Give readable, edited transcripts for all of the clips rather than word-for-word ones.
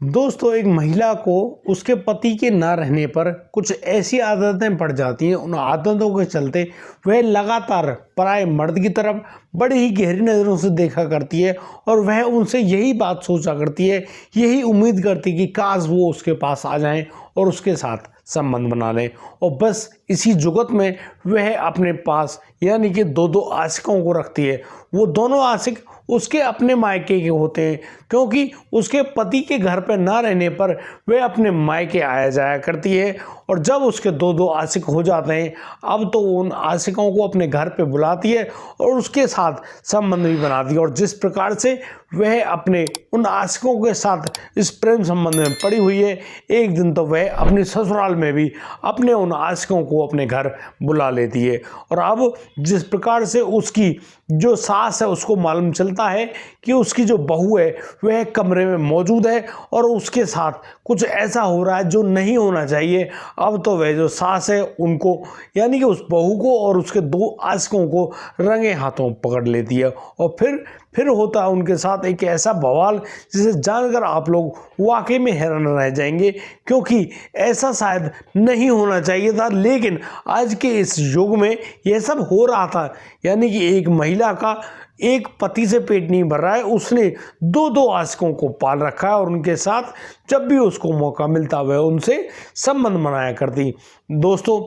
दोस्तों, एक महिला को उसके पति के ना रहने पर कुछ ऐसी आदतें पड़ जाती हैं। उन आदतों के चलते वह लगातार पराये मर्द की तरफ बड़ी ही गहरी नज़रों से देखा करती है और वह उनसे यही बात सोचा करती है, यही उम्मीद करती कि काश वो उसके पास आ जाएं और उसके साथ संबंध बना लें। और बस इसी जुगत में वह अपने पास यानी कि दो आशिकों को रखती है। वो दोनों आशिक उसके अपने मायके के होते हैं, क्योंकि उसके पति के घर पर ना रहने पर वह अपने मायके आया जाया करती है। और जब उसके दो आशिक हो जाते हैं, अब तो उन आशिकों को अपने घर पे बुलाती है और उसके साथ संबंध भी बनाती है। और जिस प्रकार से वह अपने उन आशिकों के साथ इस प्रेम संबंध में पड़ी हुई है, एक दिन तो वह अपने ससुराल में भी अपने उन आशिकों को अपने घर बुला लेती है। और अब जिस प्रकार से उसकी जो सास है उसको मालूम चलता है कि उसकी जो बहू है वह कमरे में मौजूद है और उसके साथ कुछ ऐसा हो रहा है जो नहीं होना चाहिए, अब तो वह जो सास है उनको यानी कि उस बहू को और उसके दो आशिकों को रंगे हाथों पकड़ लेती है। और फिर होता है उनके साथ एक ऐसा बवाल जिसे जानकर आप लोग वाकई में हैरान रह जाएंगे, क्योंकि ऐसा शायद नहीं होना चाहिए था, लेकिन आज के इस युग में यह सब हो रहा था। यानी कि एक महिला का एक पति से पेट नहीं भर रहा है, उसने दो आशिकों को पाल रखा है और उनके साथ जब भी उसको मौका मिलता वह उनसे संबंध बनाया करती। दोस्तों,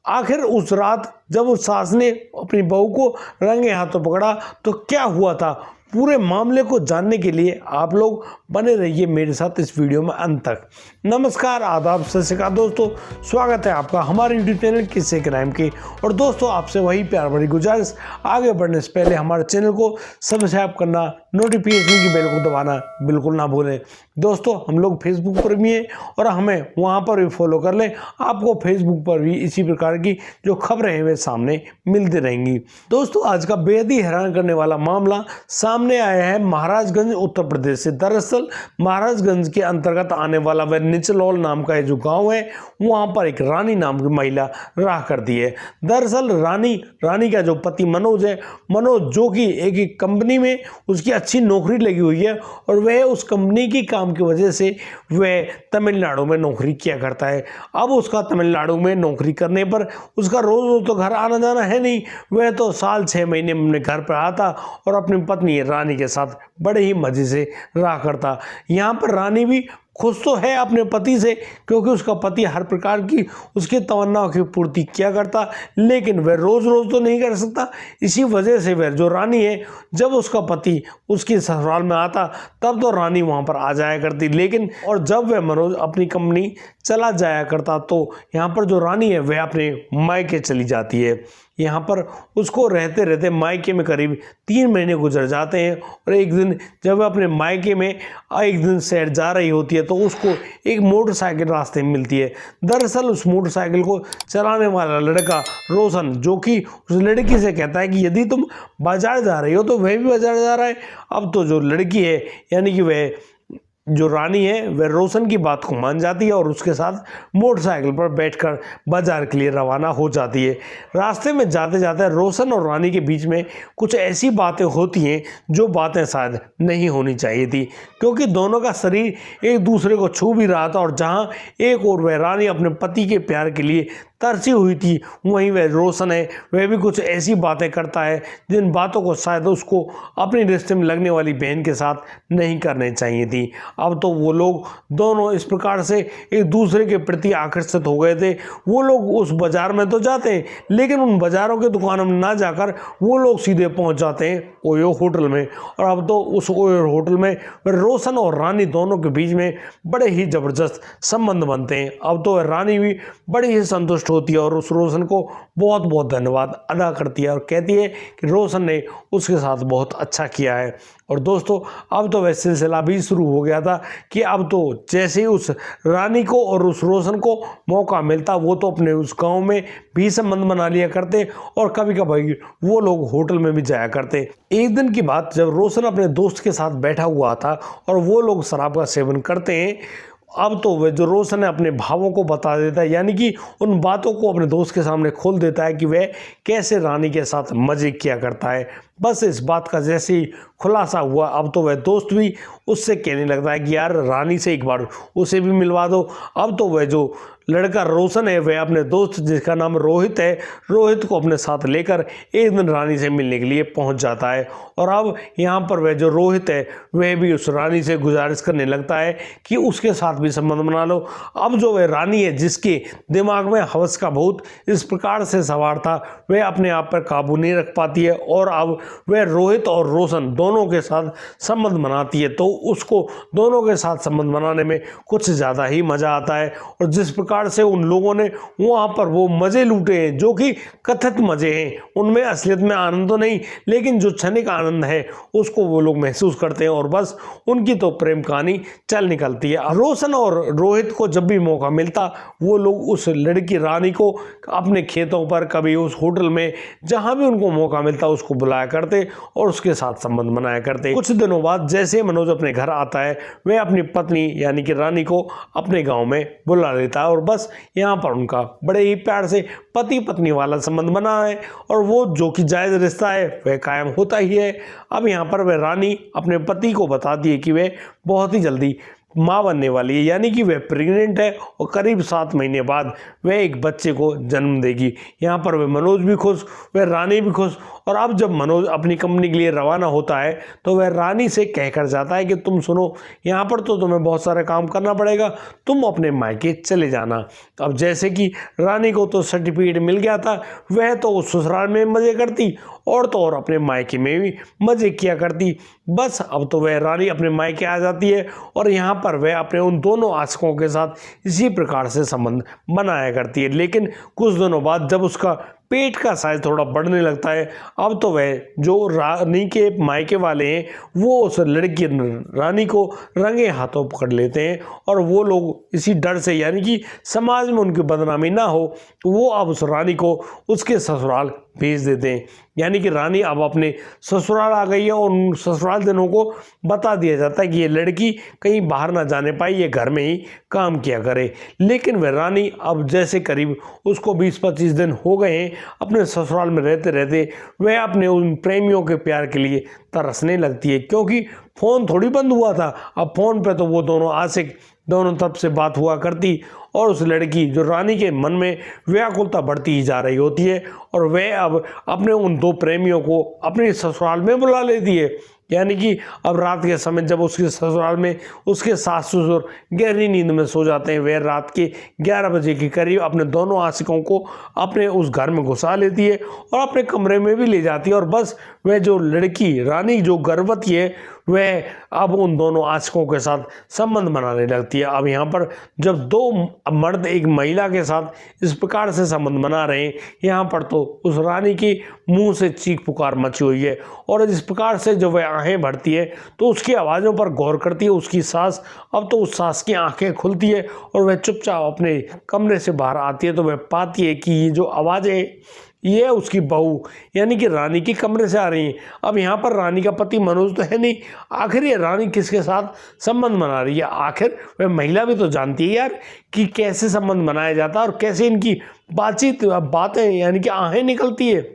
आखिर उस रात जब उस सास ने अपनी बहू को रंगे हाथों पकड़ा तो क्या हुआ था, पूरे मामले को जानने के लिए आप लोग बने रहिए मेरे साथ इस वीडियो में अंत तक। नमस्कार, आदाब, सत श्री अकाल दोस्तों, स्वागत है आपका हमारे यूट्यूब चैनल किस्से क्राइम के। और दोस्तों, आपसे वही प्यार भरी गुजारिश, आगे बढ़ने से पहले हमारे चैनल को सब्सक्राइब करना, नोटिफिकेशन की बेल को दबाना बिल्कुल ना भूलें। दोस्तों, हम लोग फेसबुक पर भी हैं और हमें वहाँ पर भी फॉलो कर लें, आपको फेसबुक पर भी इसी प्रकार की जो खबरें हैं वे सामने मिलती रहेंगी। दोस्तों, आज का बेहद ही हैरान करने वाला मामला सामने आया है महाराजगंज उत्तर प्रदेश से। दरअसल महाराजगंज के अंतर्गत आने वाला वह निचलौल नाम का जो गांव है, वहां पर एक रानी नाम की महिला रहा करती है। दरअसल रानी का जो पति मनोज है, मनोज जो कि एक कंपनी में उसकी अच्छी नौकरी लगी हुई है और वह उस कंपनी की काम की वजह से वह तमिलनाडु में नौकरी किया करता है। अब उसका तमिलनाडु में नौकरी करने पर उसका रोज रोज तो घर आना जाना है नहीं, वह तो साल 6 महीने में अपने घर पर आता और अपनी पत्नी रानी के साथ बड़े ही मजे से रहा करता। यहाँ पर रानी भी खुश तो है अपने पति से, क्योंकि उसका पति हर प्रकार की उसकी तमन्नाओं की पूर्ति किया करता, लेकिन वह रोज रोज तो नहीं कर सकता। इसी वजह से वह जो रानी है, जब उसका पति उसके ससुराल में आता तब तो रानी वहां पर आ जाया करती, लेकिन और जब वह मनोज अपनी कंपनी चला जाया करता तो यहाँ पर जो रानी है वह अपने मायके चली जाती है। यहाँ पर उसको रहते रहते मायके में करीब 3 महीने गुजर जाते हैं। और एक दिन जब वह अपने मायके में एक दिन शहर जा रही होती है तो उसको एक मोटरसाइकिल रास्ते में मिलती है। दरअसल उस मोटरसाइकिल को चलाने वाला लड़का रोशन, जो कि उस लड़की से कहता है कि यदि तुम बाजार जा रही हो तो वह भी बाजार जा रहा है। अब तो जो लड़की है यानी कि वह जो रानी है वह रोशन की बात को मान जाती है और उसके साथ मोटरसाइकिल पर बैठकर बाजार के लिए रवाना हो जाती है। रास्ते में जाते जाते रोशन और रानी के बीच में कुछ ऐसी बातें होती हैं जो बातें शायद नहीं होनी चाहिए थी, क्योंकि दोनों का शरीर एक दूसरे को छू भी रहा था और जहां एक और वह रानी अपने पति के प्यार के लिए तरसी हुई थी, वहीं वह रोशन है वह भी कुछ ऐसी बातें करता है जिन बातों को शायद उसको अपने रिश्ते में लगने वाली बहन के साथ नहीं करनी चाहिए थी। अब तो वो लोग दोनों इस प्रकार से एक दूसरे के प्रति आकर्षित हो गए थे। वो लोग उस बाजार में तो जाते हैं, लेकिन उन बाजारों के दुकानों में ना जाकर वो लोग सीधे पहुंच जाते हैं ओयो होटल में। और अब तो उस ओयो होटल में रोशन और रानी दोनों के बीच में बड़े ही जबरदस्त संबंध बनते हैं। अब तो रानी भी बड़ी ही संतुष्ट होती है और उस रोशन को बहुत बहुत धन्यवाद अदा करती है और कहती है कि रोशन ने उसके साथ बहुत अच्छा किया है। और दोस्तों, अब तो वह सिलसिला भी शुरू हो गया था कि अब तो जैसे ही उस रानी को और उस रोशन को मौका मिलता वो तो अपने उस गांव में भी संबंध बना लिया करते और कभी कभी वो लोग होटल में भी जाया करते। एक दिन की बात, जब रोशन अपने दोस्त के साथ बैठा हुआ था और वो लोग शराब का सेवन करते हैं, अब तो वह जो रोशन है अपने भावों को बता देता है, यानी कि उन बातों को अपने दोस्त के सामने खोल देता है कि वह कैसे रानी के साथ मजे किया करता है। बस इस बात का जैसे ही खुलासा हुआ। अब तो वह दोस्त भी उससे कहने लगता है कि यार रानी से एक बार उसे भी मिलवा दो। अब तो वह जो लड़का रोशन है वह अपने दोस्त जिसका नाम रोहित है, रोहित को अपने साथ लेकर एक दिन रानी से मिलने के लिए पहुंच जाता है। और अब यहाँ पर वह जो रोहित है वह भी उस रानी से गुजारिश करने लगता है कि उसके साथ भी संबंध बना लो। अब जो वह रानी है जिसके दिमाग में हवस का भूत इस प्रकार से सवार था वह अपने आप पर काबू नहीं रख पाती है और अब वह रोहित और रोशन दोनों के साथ संबंध बनाती है। तो उसको दोनों के साथ संबंध बनाने में कुछ ज़्यादा ही मज़ा आता है। और जिस प्रकार से उन लोगों ने वहाँ पर वो मज़े लूटे हैं जो कि कथित मज़े हैं, उनमें असलियत में आनंद तो नहीं लेकिन जो क्षणिक आनंद है उसको वो लोग महसूस करते हैं और बस उनकी तो प्रेम कहानी चल निकलती है। रोशन और रोहित को जब भी मौका मिलता वो लोग उस लड़की रानी को अपने खेतों पर, कभी उस होटल में, जहाँ भी उनको मौका मिलता उसको बुलाया करते और उसके साथ संबंध बनाया करते। कुछ दिनों बाद जैसे मनोज अपने घर आता है वह अपनी पत्नी यानी कि रानी को अपने गाँव में बुला लेता है और बस यहाँ पर उनका बड़े ही प्यार से पति पत्नी वाला संबंध बना है और वो जो कि जायज़ रिश्ता है वह कायम होता ही है। अब यहाँ पर वह रानी अपने पति को बताती है कि वह बहुत ही जल्दी माँ बनने वाली है, यानी कि वह प्रेग्नेंट है और करीब 7 महीने बाद वह एक बच्चे को जन्म देगी। यहाँ पर वह मनोज भी खुश, वह रानी भी खुश। और अब जब मनोज अपनी कंपनी के लिए रवाना होता है तो वह रानी से कहकर जाता है कि तुम सुनो, यहाँ पर तो तुम्हें बहुत सारा काम करना पड़ेगा, तुम अपने मायके चले जाना। अब जैसे कि रानी को तो सर्टिफिकेट मिल गया था, वह तो उस ससुराल में मज़े करती और तो और अपने मायके में भी मज़े किया करती। बस अब तो वह रानी अपने मायके आ जाती है और यहाँ पर वह अपने उन दोनों आशिकों के साथ इसी प्रकार से संबंध बनाया करती है। लेकिन कुछ दिनों बाद जब उसका पेट का साइज थोड़ा बढ़ने लगता है, अब तो वह जो रानी के मायके वाले हैं वो उस लड़की रानी को रंगे हाथों पकड़ लेते हैं और वो लोग इसी डर से, यानी कि समाज में उनकी बदनामी ना हो, वो अब उस रानी को उसके ससुराल भेज देते हैं। यानी कि रानी अब अपने ससुराल आ गई है और उन ससुराल जनों को बता दिया जाता है कि ये लड़की कहीं बाहर ना जाने पाई, ये घर में ही काम किया करे। लेकिन वह रानी अब जैसे करीब उसको 20-25 दिन हो गए हैं अपने ससुराल में रहते रहते वह अपने उन प्रेमियों के प्यार के लिए तरसने लगती है, क्योंकि फ़ोन थोड़ी बंद हुआ था। अब फ़ोन पे तो वो दोनों आशिक दोनों तरफ से बात हुआ करती और उस लड़की जो रानी के मन में व्याकुलता बढ़ती ही जा रही होती है और वह अब अपने उन 2 प्रेमियों को अपने ससुराल में बुला लेती है। यानी कि अब रात के समय जब उसके ससुराल में उसके सास ससुर गहरी नींद में सो जाते हैं, वह रात के 11 बजे के करीब अपने दोनों आशिकों को अपने उस घर में घुसा लेती है और अपने कमरे में भी ले जाती है और बस वह जो लड़की रानी जो गर्भवती है वह अब उन दोनों आशिकों के साथ संबंध बनाने लगती है। अब यहाँ पर जब 2 मर्द एक महिला के साथ इस प्रकार से संबंध बना रहे हैं, यहाँ पर तो उस रानी के मुंह से चीख पुकार मची हुई है और इस प्रकार से जब वह आहें भरती है तो उसकी आवाज़ों पर गौर करती है उसकी सास। अब तो उस सास की आंखें खुलती है और वह चुपचाप अपने कमरे से बाहर आती है तो वह पाती है कि ये जो आवाज़ें ये उसकी बहू यानी कि रानी के कमरे से आ रही है। अब यहाँ पर रानी का पति मनोज तो है नहीं, आखिर ये रानी किसके साथ संबंध बना रही है? आखिर वह महिला भी तो जानती है यार कि कैसे संबंध बनाया जाता है और कैसे इनकी बातचीत बातें यानी कि आहें निकलती है।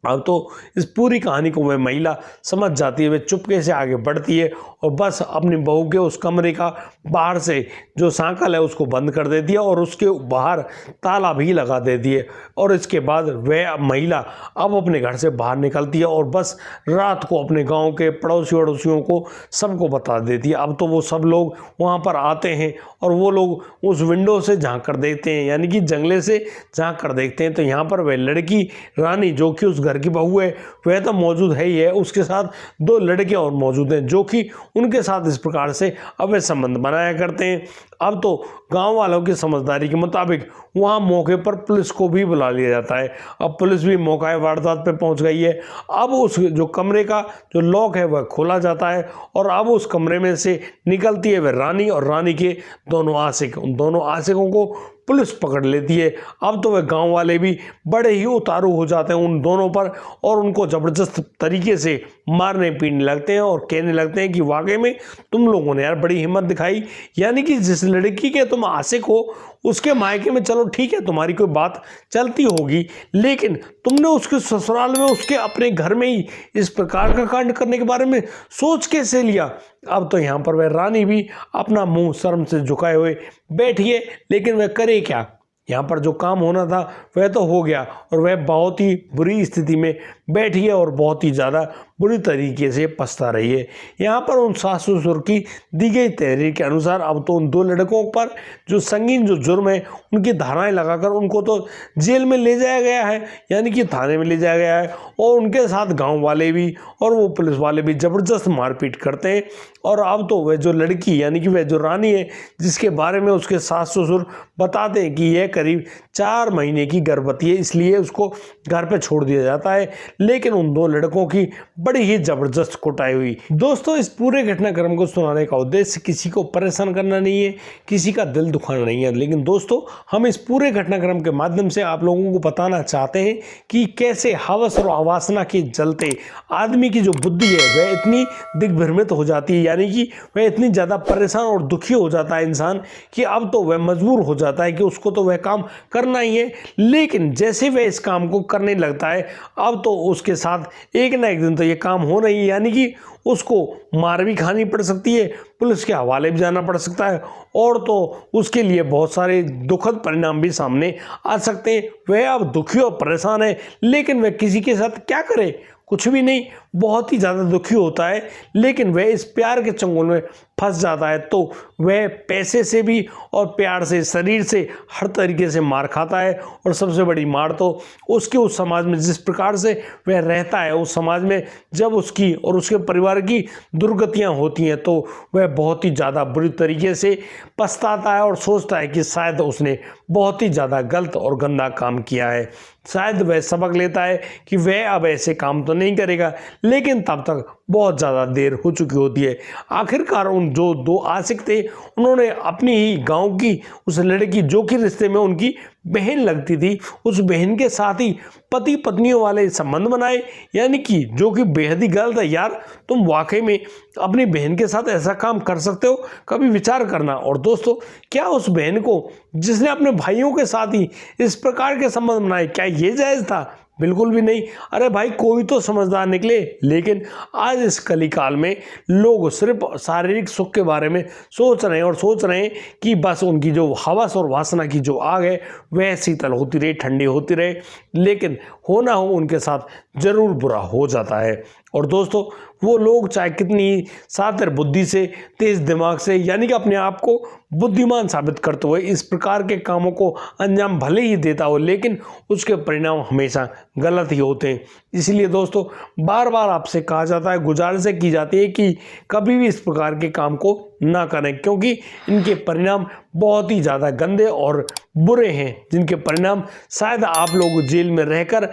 अब तो इस पूरी कहानी को वह महिला समझ जाती है, वह चुपके से आगे बढ़ती है और बस अपनी बहू के उस कमरे का बाहर से जो सांकल है उसको बंद कर देती है और उसके बाहर ताला भी लगा देती है। और इसके बाद वह महिला अब अपने घर से बाहर निकलती है और बस रात को अपने गांव के पड़ोसी वड़ोसियों को सबको बता देती है। अब तो वो सब लोग वहाँ पर आते हैं और वो लोग उस विंडो से झांक कर देखते हैं, यानी कि जंगले से झांक कर देखते हैं तो यहाँ पर वह लड़की रानी जो कि उस घर की बहू है वह तो मौजूद है ही है, उसके साथ 2 लड़के और मौजूद हैं जो कि उनके साथ इस प्रकार से अवैध संबंध बनाया करते हैं। अब तो गांव वालों की समझदारी के मुताबिक वहां मौके पर पुलिस को भी बुला लिया जाता है। अब पुलिस भी मौका वारदात पे पहुंच गई है। अब उस जो कमरे का जो लॉक है वह खोला जाता है और अब उस कमरे में से निकलती है वह रानी और रानी के दोनों आशिक। उन दोनों आशिकों को पुलिस पकड़ लेती है। अब तो वह गांव वाले भी बड़े ही उतारू हो जाते हैं उन दोनों पर और उनको ज़बरदस्त तरीके से मारने पीटने लगते हैं और कहने लगते हैं कि वाकई में तुम लोगों ने यार बड़ी हिम्मत दिखाई, यानी कि जिस लड़की के तुम आशिक हो उसके मायके में चलो ठीक है तुम्हारी कोई बात चलती होगी, लेकिन तुमने उसके ससुराल में उसके अपने घर में ही इस प्रकार का कांड करने के बारे में सोच कैसे लिया। अब तो यहाँ पर वह रानी भी अपना मुंह शर्म से झुकाए हुए बैठी है, लेकिन वह करे क्या। यहाँ पर जो काम होना था वह तो हो गया और वह बहुत ही बुरी स्थिति में बैठी है और बहुत ही ज़्यादा बुरी तरीके से पछता रही है। यहाँ पर उन सास ससुर की दी गई तहरीर के अनुसार अब तो उन दो लड़कों पर जो संगीन जो जुर्म है उनकी धाराएं लगाकर उनको तो जेल में ले जाया गया है, यानी कि थाने में ले जाया गया है। और उनके साथ गांव वाले भी और वो पुलिस वाले भी ज़बरदस्त मारपीट करते हैं। और अब तो वह जो लड़की यानी कि वह जो रानी है जिसके बारे में उसके सास ससुर बताते हैं कि यह करीब 4 महीने की गर्भवती है, इसलिए उसको घर पे छोड़ दिया जाता है। लेकिन उन दो लड़कों की बड़ी ही जबरदस्त कुटाई हुई। दोस्तों, इस पूरे घटनाक्रम को सुनाने का उद्देश्य किसी को परेशान करना नहीं है, किसी का दिल दुखाना नहीं है, लेकिन दोस्तों हम इस पूरे घटनाक्रम के माध्यम से आप लोगों को बताना चाहते हैं कि कैसे हवस और आवासना के चलते आदमी की जो बुद्धि है वह इतनी दिग्भ्रमित हो जाती है, यानी कि वह इतनी ज़्यादा परेशान और दुखी हो जाता है इंसान कि अब तो वह मजबूर हो जाता है कि उसको तो वह काम करना ही है। लेकिन जैसे वह इस काम को करने लगता है अब तो उसके साथ एक ना एक दिन तो ये काम हो नहीं है, यानी कि उसको मार भी खानी पड़ सकती है, पुलिस के हवाले भी जाना पड़ सकता है और तो उसके लिए बहुत सारे दुखद परिणाम भी सामने आ सकते हैं। वह अब दुखी और परेशान है, लेकिन वह किसी के साथ क्या करे, कुछ भी नहीं, बहुत ही ज़्यादा दुखी होता है। लेकिन वह इस प्यार के चंगुल में फंस जाता है तो वह पैसे से भी और प्यार से, शरीर से, हर तरीके से मार खाता है। और सबसे बड़ी मार तो उसके उस समाज में जिस प्रकार से वह रहता है, उस समाज में जब उसकी और उसके परिवार की दुर्गतियां होती हैं तो वह बहुत ही ज़्यादा बुरी तरीके से पछताता है और सोचता है कि शायद उसने बहुत ही ज़्यादा गलत और गंदा काम किया है। शायद वह सबक लेता है कि वह अब ऐसे काम तो नहीं करेगा, लेकिन तब तक बहुत ज़्यादा देर हो चुकी होती है। आखिरकार उन जो दो आशिक थे उन्होंने अपनी ही गांव की उस लड़की जो कि रिश्ते में उनकी बहन लगती थी, उस बहन के साथ ही पति पत्नियों वाले संबंध बनाए, यानी कि जो कि बेहद ही गलत है। यार, तुम वाकई में अपनी बहन के साथ ऐसा काम कर सकते हो? कभी विचार करना। और दोस्तों, क्या उस बहन को जिसने अपने भाइयों के साथ ही इस प्रकार के संबंध बनाए, क्या ये जायज़ था? बिल्कुल भी नहीं। अरे भाई, कोई तो समझदार निकले। लेकिन आज इस कलिकाल में लोग सिर्फ शारीरिक सुख के बारे में सोच रहे हैं और सोच रहे हैं कि बस उनकी जो हवस और वासना की जो आग है वह शीतल होती रहे, ठंडी होती रहे, लेकिन हो ना हो उनके साथ जरूर बुरा हो जाता है। और दोस्तों, वो लोग चाहे कितनी सातिर बुद्धि से, तेज दिमाग से, यानी कि अपने आप को बुद्धिमान साबित करते हुए इस प्रकार के कामों को अंजाम भले ही देता हो, लेकिन उसके परिणाम हमेशा गलत ही होते हैं। इसलिए दोस्तों, बार बार आपसे कहा जाता है, गुजारिश की जाती है कि कभी भी इस प्रकार के काम को ना करें, क्योंकि इनके परिणाम बहुत ही ज़्यादा गंदे और बुरे हैं, जिनके परिणाम शायद आप लोग जेल में रहकर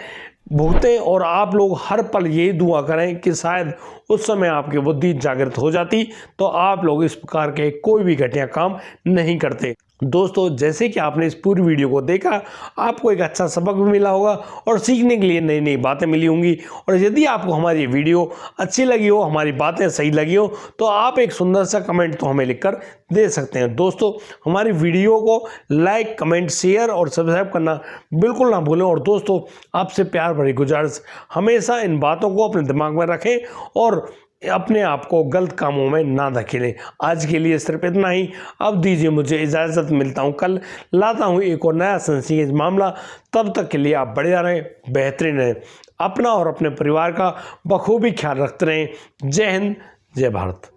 भुगतें। और आप लोग हर पल यही दुआ करें कि शायद उस समय आपकी बुद्धि जागृत हो जाती तो आप लोग इस प्रकार के कोई भी घटिया काम नहीं करते। दोस्तों, जैसे कि आपने इस पूरी वीडियो को देखा, आपको एक अच्छा सबक भी मिला होगा और सीखने के लिए नई नई बातें मिली होंगी। और यदि आपको हमारी वीडियो अच्छी लगी हो, हमारी बातें सही लगी हो, तो आप एक सुंदर सा कमेंट तो हमें लिखकर दे सकते हैं। दोस्तों, हमारी वीडियो को लाइक, कमेंट, शेयर और सब्सक्राइब करना बिल्कुल ना भूलें। और दोस्तों, आपसे प्यार भरी गुजारिश, हमेशा इन बातों को अपने दिमाग में रखें और अपने आप को गलत कामों में ना धकेलें। आज के लिए सिर्फ इतना ही। अब दीजिए मुझे इजाज़त, मिलता हूँ कल, लाता हूँ एक और नया संसदीय मामला। तब तक के लिए आप बढ़िया रहें, बेहतरीन रहें, अपना और अपने परिवार का बखूबी ख्याल रखते रहें। जय हिंद, जय भारत।